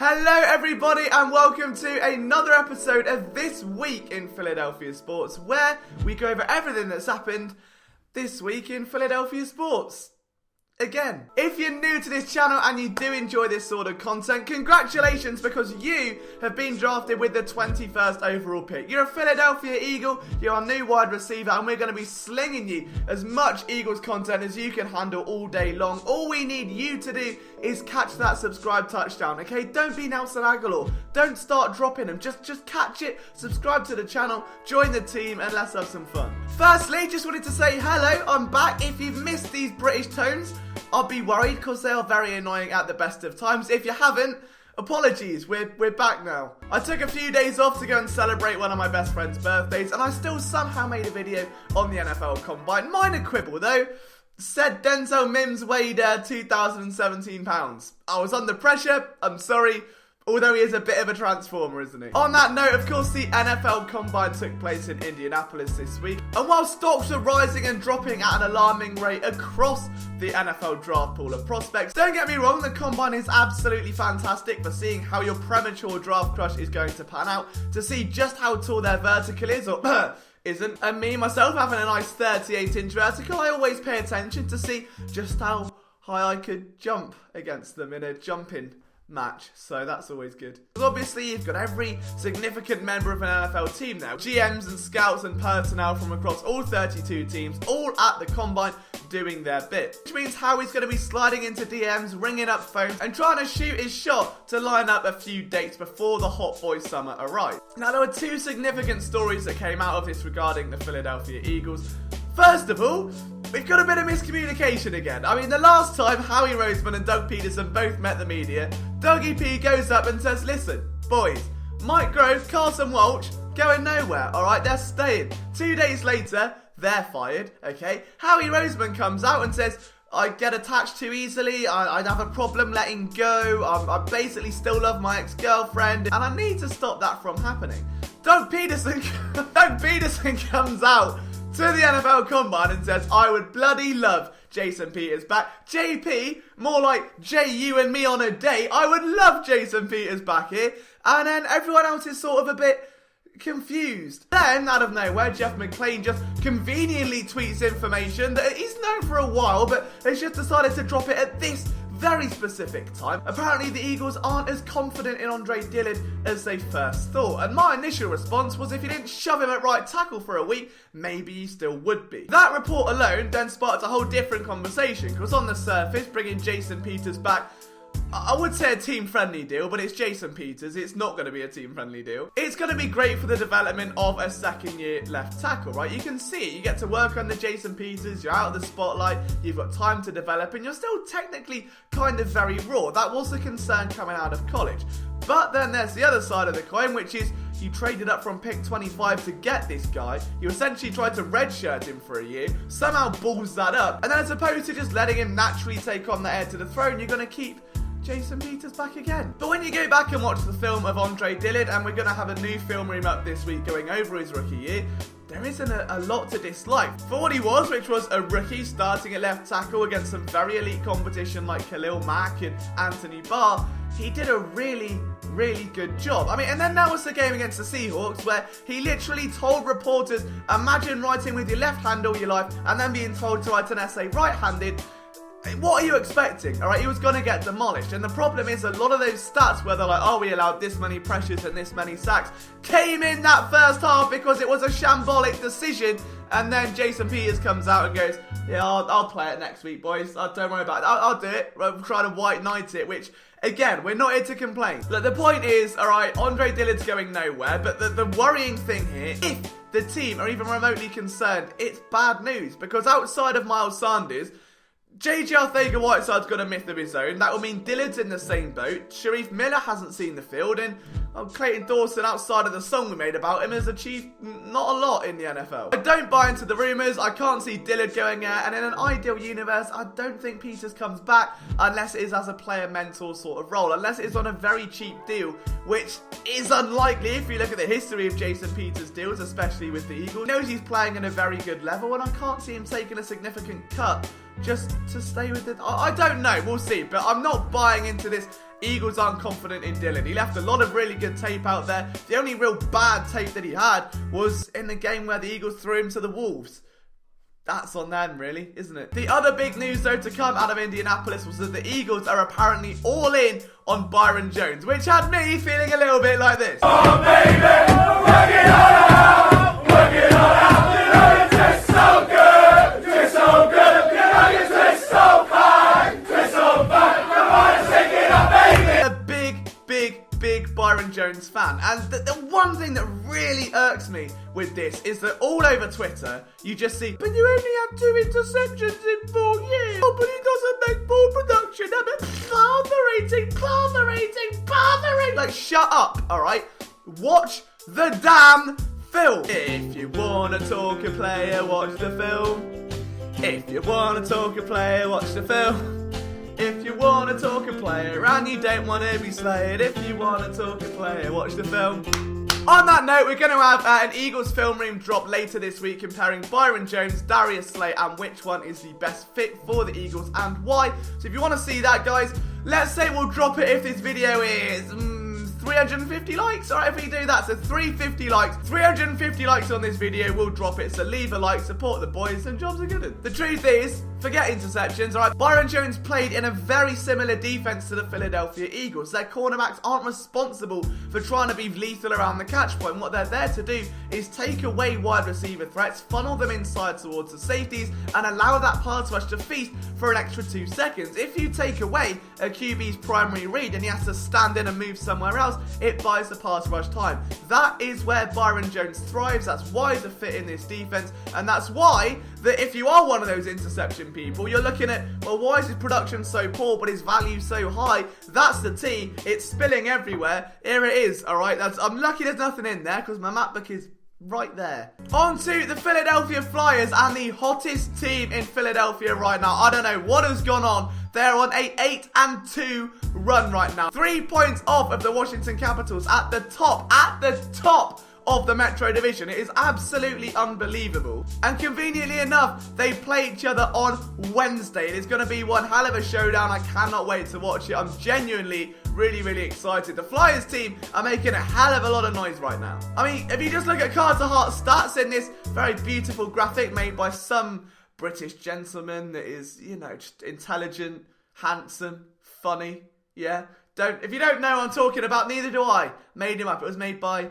Hello everybody and welcome to another episode of This Week in Philadelphia Sports, where we go over everything that's happened this week in Philadelphia sports. Again, if you're new to this channel and you do enjoy this sort of content, congratulations, because you have been drafted with the 21st overall pick. You're a Philadelphia Eagle, you're our new wide receiver, and we're going to be slinging you as much Eagles content as you can handle all day long. All we need you to do is catch that subscribe touchdown, okay? Don't be Nelson Aguilar. Don't start dropping them. Just catch it, subscribe to the channel, join the team, and let's have some fun. Firstly, just wanted to say hello, I'm back. If you've missed these British tones, I'll be worried because they are very annoying at the best of times. If you haven't, apologies, we're back now. I took a few days off to go and celebrate one of my best friend's birthdays, and I still somehow made a video on the NFL Combine. Minor quibble though. Said Denzel Mims weighed 2,017 pounds. I was under pressure, I'm sorry. Although he is a bit of a transformer, isn't he? On that note, of course, the NFL Combine took place in Indianapolis this week. And while stocks are rising and dropping at an alarming rate across the NFL draft pool of prospects, don't get me wrong, the Combine is absolutely fantastic for seeing how your premature draft crush is going to pan out, to see just how tall their vertical is, or isn't. And me, myself, having a nice 38-inch vertical, I always pay attention to see just how high I could jump against them in a jumping match, so that's always good. Obviously, you've got every significant member of an NFL team now. GMs and scouts and personnel from across all 32 teams, all at the Combine doing their bit. Which means Howie's going to be sliding into DMs, ringing up phones, and trying to shoot his shot to line up a few dates before the hot boy summer arrives. Now, there were two significant stories that came out of this regarding the Philadelphia Eagles. First of all, we've got a bit of miscommunication again. I mean, the last time Howie Roseman and Doug Peterson both met the media, Dougie P goes up and says, listen, boys, Mike Grove, Carson Walsh, going nowhere, alright? They're staying. 2 days later, they're fired, okay? Howie Roseman comes out and says, I get attached too easily, I'd have a problem letting go, I basically still love my ex-girlfriend, and I need to stop that from happening. Doug Peterson comes out to the NFL Combine and says, I would bloody love Jason Peters back. JP, more like J, you and me on a date. I would love Jason Peters back here. And then everyone else is sort of a bit confused. Then, out of nowhere, Jeff McClain just conveniently tweets information that he's known for a while, but has just decided to drop it at this very specific time. Apparently the Eagles aren't as confident in Andre Dillard as they first thought, and my initial response was if you didn't shove him at right tackle for a week, maybe you still would be. That report alone then sparked a whole different conversation, because on the surface, bringing Jason Peters back, I would say a team-friendly deal, but it's Jason Peters. It's not going to be a team-friendly deal. It's going to be great for the development of a second-year left tackle, right? You can see it. You get to work under Jason Peters. You're out of the spotlight. You've got time to develop, and you're still technically kind of very raw. That was the concern coming out of college. But then there's the other side of the coin, which is you traded up from pick 25 to get this guy. You essentially tried to redshirt him for a year, somehow balls that up, and then as opposed to just letting him naturally take on the heir to the throne, you're going to keep Jason Peters back again. But when you go back and watch the film of Andre Dillard, and we're going to have a new film room up this week going over his rookie year, there isn't a lot to dislike. For what he was, which was a rookie starting at left tackle against some very elite competition like Khalil Mack and Anthony Barr, he did a really good job. I mean, and then there was the game against the Seahawks where he literally told reporters, imagine writing with your left hand all your life and then being told to write an essay right-handed. What are you expecting? Alright, he was going to get demolished. And the problem is a lot of those stats where they're like, oh, we allowed this many pressures and this many sacks, came in that first half because it was a shambolic decision. And then Jason Peters comes out and goes, yeah, I'll play it next week, boys. Don't worry about it. I'll do it. We'll try to white knight it, which, again, we're not here to complain. Look, the point is, alright, Andre Dillard's going nowhere. But the worrying thing here, if the team are even remotely concerned, it's bad news. Because outside of Miles Sanders, JJ Arcega-Whiteside's got a myth of his own. That will mean Dillard's in the same boat. Sharif Miller hasn't seen the field, and Clayton Dawson, outside of the song we made about him, has achieved not a lot in the NFL. I don't buy into the rumours. I can't see Dillard going out, and in an ideal universe, I don't think Peters comes back unless it is as a player mentor sort of role, unless it is on a very cheap deal, which is unlikely if you look at the history of Jason Peters' deals, especially with the Eagles. He knows he's playing at a very good level, and I can't see him taking a significant cut just to stay with it. I don't know, we'll see, but I'm not buying into this Eagles aren't confident in Dillard. He left a lot of really good tape out there. The only real bad tape that he had was in the game where the Eagles threw him to the Wolves. That's on them, really, isn't it? The other big news, though, to come out of Indianapolis was that the Eagles are apparently all in on Byron Jones, which had me feeling a little bit like this. Oh, baby, work it all out, work it all out. You know it tastes so good, tastes so good. You know it tastes so fine, tastes so fine. Come on, shake it up, baby. A big Byron Jones fan. And the one thing that really irks me with this is that all over Twitter, you just see, but you only had 2 interceptions in 4 years. Oh, but he doesn't make ball production. I mean, botherating. Like, shut up, all right? Watch the damn film. If you want to talk a player, watch the film. If you want to talk a player, watch the film. If you want to talk a player and you don't want to be slayed, if you want to talk a player, watch the film. On that note, we're going to have an Eagles film room drop later this week comparing Byron Jones, Darius Slay, and which one is the best fit for the Eagles and why. So if you want to see that, guys, let's say we'll drop it if this video is 350 likes. Alright, if we do that, so 350 likes on this video, we'll drop it. So leave a like, support the boys, and jobs are good. The truth is, forget interceptions, alright? Byron Jones played in a very similar defense to the Philadelphia Eagles. Their cornerbacks aren't responsible for trying to be lethal around the catch point. What they're there to do is take away wide receiver threats, funnel them inside towards the safeties, and allow that pass rush to feast for an extra 2 seconds. If you take away a QB's primary read and he has to stand in and move somewhere else, it buys the pass rush time. That is where Byron Jones thrives. That's why he's a fit in this defense, and that's why that if you are one of those interception people, you're looking at, well, why is his production so poor but his value so high? That's the T. It's spilling everywhere. Here it is, alright? I'm lucky there's nothing in there because my MacBook is right there. On to the Philadelphia Flyers and the hottest team in Philadelphia right now. I don't know what has gone on. They're on a 8-2 run right now. 3 points off of the Washington Capitals at the top of the Metro Division. It is absolutely unbelievable. And conveniently enough, they play each other on Wednesday. It is going to be one hell of a showdown. I cannot wait to watch it. I'm genuinely really excited. The Flyers team are making a hell of a lot of noise right now. I mean, if you just look at Carter Hart's stats in this very beautiful graphic made by some British gentleman that is, you know, just intelligent, handsome, funny, yeah? If you don't know what I'm talking about, neither do I. Made him up. It was made by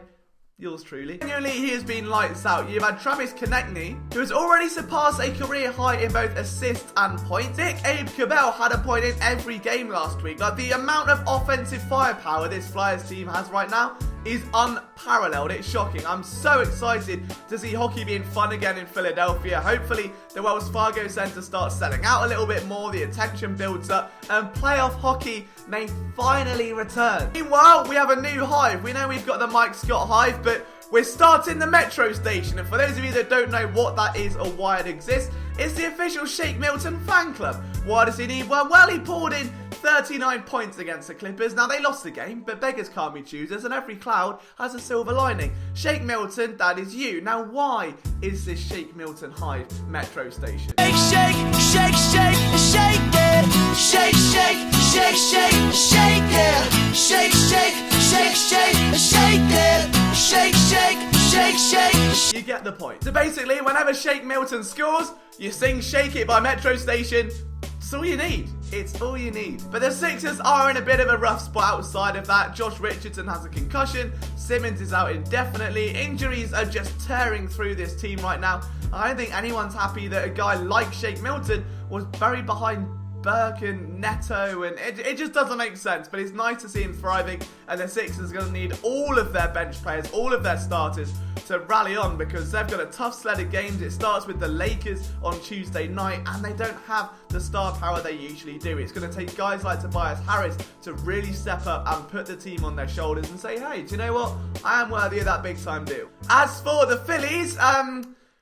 yours truly. Genuinely, he has been lights out. You've had Travis Konechny, who has already surpassed a career high in both assists and points. Nick Abe Cabell had a point in every game last week. Like, the amount of offensive firepower this Flyers team has right now is unparalleled. It's shocking. I'm so excited to see hockey being fun again in Philadelphia. Hopefully, the Wells Fargo Center starts selling out a little bit more, the attention builds up, and playoff hockey may finally return. Meanwhile, we have a new hive. We know we've got the Mike Scott hive, but we're starting the Metro Station, and for those of you that don't know what that is or why it exists, it's the official Shake Milton fan club. Why does he need one? Well, he poured in 39 points against the Clippers. Now, they lost the game, but beggars can't be choosers, and every cloud has a silver lining. Shake Milton, that is you. Now, why is this Shake Milton hive Metro Station? Shake, shake, shake, shake, shake it. Shake, shake, shake, shake, shake it. Shake, shake, shake, shake, shake it. Shake, shake, shake, shake. You get the point. So basically, whenever Shake Milton scores, you sing Shake It by Metro Station. It's all you need. It's all you need. But the Sixers are in a bit of a rough spot outside of that. Josh Richardson has a concussion. Simmons is out indefinitely. Injuries are just tearing through this team right now. I don't think anyone's happy that a guy like Shake Milton was buried behind Burke and Neto, and it just doesn't make sense. But it's nice to see him thriving, and the Sixers are going to need all of their bench players, all of their starters to rally on, because they've got a tough sled of games. It starts with the Lakers on Tuesday night, and they don't have the star power they usually do. It's going to take guys like Tobias Harris to really step up and put the team on their shoulders and say, hey, do you know what? I am worthy of that big time deal. As for the Phillies,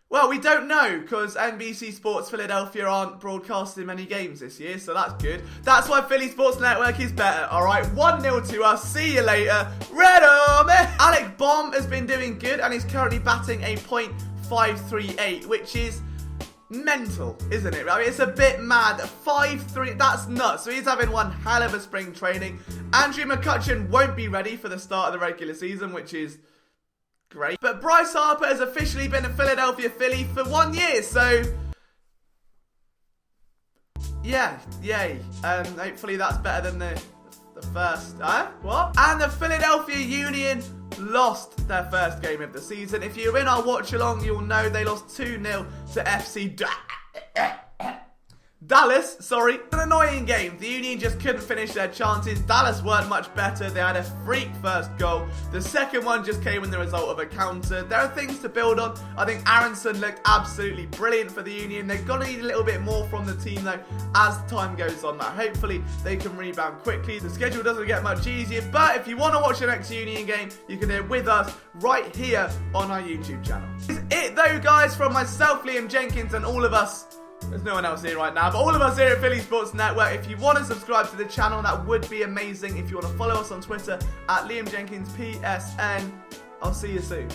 well, we don't know, because NBC Sports Philadelphia aren't broadcasting many games this year, so that's good. That's why Philly Sports Network is better, alright? 1-0 to us. See you later. Red Army! Alec Baum has been doing good, and he's currently batting a .538, which is mental, isn't it? I mean, it's a bit mad. 5-3, that's nuts. So he's having one hell of a spring training. Andrew McCutcheon won't be ready for the start of the regular season, which is great. But Bryce Harper has officially been a Philadelphia Philly for 1 year, so yeah, yay. Hopefully that's better than the first. What? And the Philadelphia Union lost their first game of the season. If you're in our watch along, you'll know they lost 2-0 to FC Dallas, sorry. An annoying game. The Union just couldn't finish their chances. Dallas weren't much better. They had a freak first goal. The second one just came in the result of a counter. There are things to build on. I think Aronson looked absolutely brilliant for the Union. They're going to need a little bit more from the team though as time goes on. Now, hopefully they can rebound quickly. The schedule doesn't get much easier, but if you want to watch the next Union game, you can do it with us right here on our YouTube channel. This is it though, guys, from myself, Liam Jenkins, and all of us. There's no one else here right now, but all of us here at Philly Sports Network. If you want to subscribe to the channel, that would be amazing. If you want to follow us on Twitter at Liam Jenkins PSN, I'll see you soon.